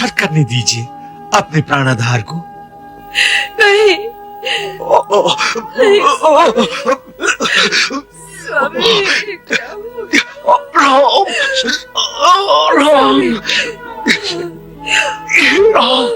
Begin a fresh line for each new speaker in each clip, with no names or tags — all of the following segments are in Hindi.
स्पर्श करने दीजिए अपने प्राणाधार को।
नहीं, स्वामी, क्या हो गया?
राम, राम,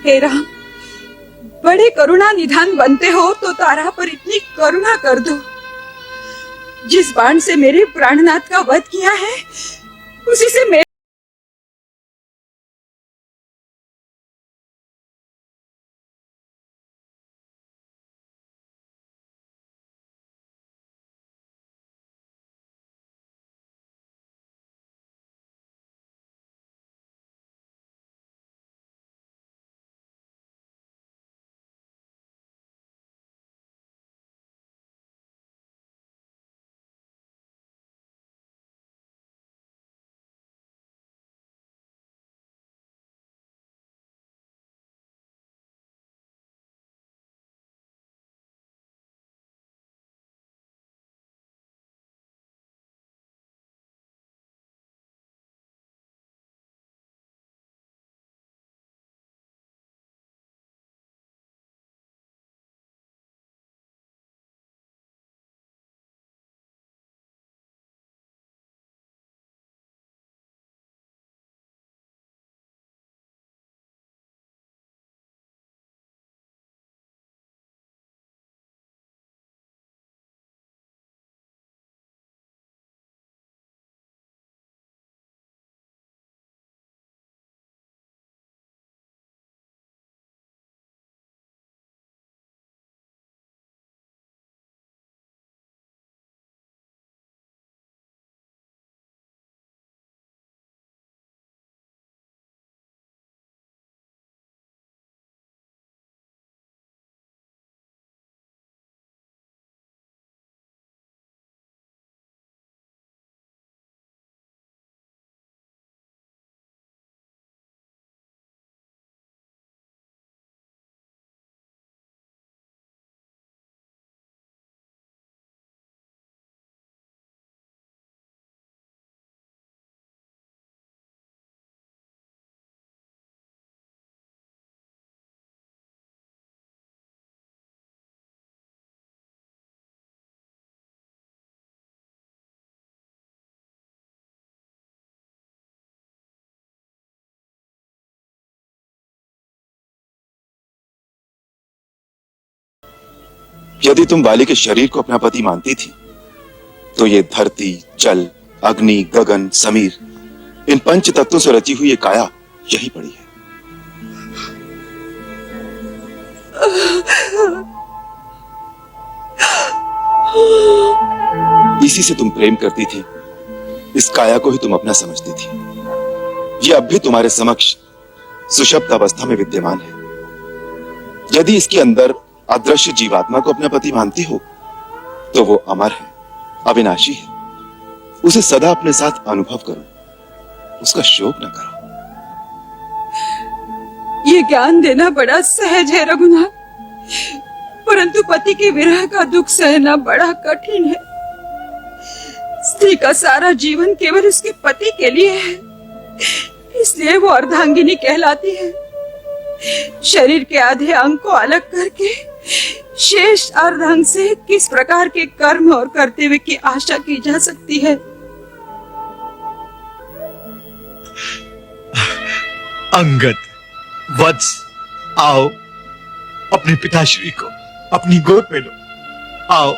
हे राम, बड़े करुणा निधान बनते हो तो तारा पर इतनी करुणा कर दो। जिस बाण से मेरे प्राणनाथ का वध किया है उसी से मेरे
यदि तुम बाली के शरीर को अपना पति मानती थी तो ये धरती, जल, अग्नि, गगन, समीर, इन पंच तत्वों से रची हुई ये काया यही पड़ी है। इसी से तुम प्रेम करती थी, इस काया को ही तुम अपना समझती थी। ये अब भी तुम्हारे समक्ष सुषुप्त अवस्था में विद्यमान है। यदि इसके अंदर अदृश्य जीवात्मा को अपना पति मानती हो तो वो अमर है, अविनाशी है। उसे सदा अपने साथ अनुभव करो, उसका शोक न करो।
ये ज्ञान देना बड़ा सहज है रघुनाथ, परंतु पति के विरह का दुख सहना बड़ा कठिन है। स्त्री का सारा जीवन केवल उसके पति के लिए है, इसलिए वो अर्धांगिनी कहलाती है। शरीर के आधे अंग को अलग करके शेष अर्धांग से किस प्रकार के कर्म और कर्तव्य की आशा की जा सकती है?
अंगद, वत्स, आओ, अपने पिताश्री को अपनी गोद में लो। आओ।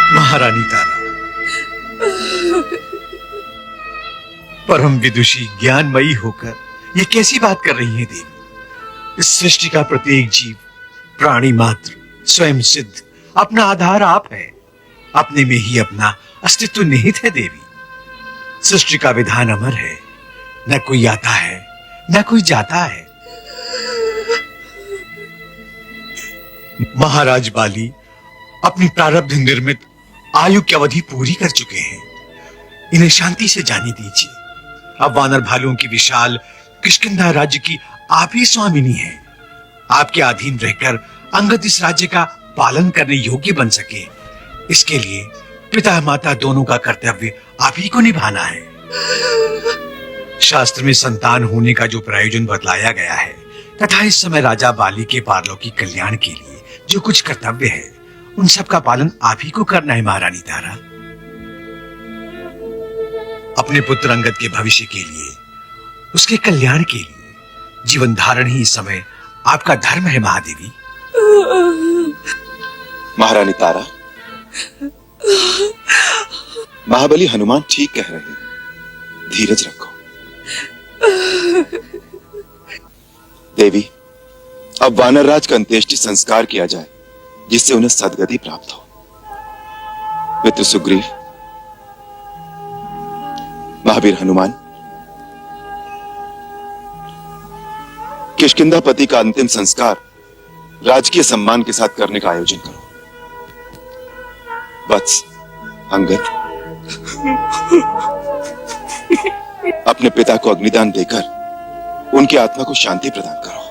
महारानी तारा, परम विदुषी ज्ञानमयी होकर ये कैसी बात कर रही है देवी? इस सृष्टि का प्रत्येक जीव, प्राणी मात्र, स्वयं सिद्ध, अपना आधार आप है। अपने में ही अपना अस्तित्व निहित है देवी। सृष्टि का विधान अमर है, न कोई आता है न कोई जाता है। महाराज बाली अपनी प्रारब्ध निर्मित आयु की अवधि पूरी कर चुके हैं। इन्हें शांति से जाने दीजिए। अब वानर भालुओं की विशाल किष्किंधा राज्य की आप ही स्वामिनी हैं। आपके अधीन रहकर अंगद इस राज्य का पालन करने योग्य बन सके, इसके लिए पिता माता दोनों का कर्तव्य आप ही को निभाना है। शास्त्र में संतान होने का जो प्रयोजन बतलाया गया है तथा इस समय राजा बाली के पारलौकिक कल्याण के लिए जो कुछ कर्तव्य है, उन सब का पालन आप ही को करना है महारानी तारा। अपने पुत्र अंगद के भविष्य के लिए, उसके कल्याण के लिए जीवन धारण ही इस समय आपका धर्म है महादेवी।
महारानी तारा, महाबली हनुमान ठीक कह रहे हैं, धीरज रखो। देवी, अब वानरराज का अंत्येष्टि संस्कार किया जाए, जिससे उन्हें सद्गति प्राप्त हो। मित्र सुग्रीव, महावीर हनुमान, किष्किंधापति का अंतिम संस्कार राजकीय सम्मान के साथ करने का आयोजन करो। वत्स, अंगद, अपने पिता को अग्निदान देकर उनकी आत्मा को शांति प्रदान करो।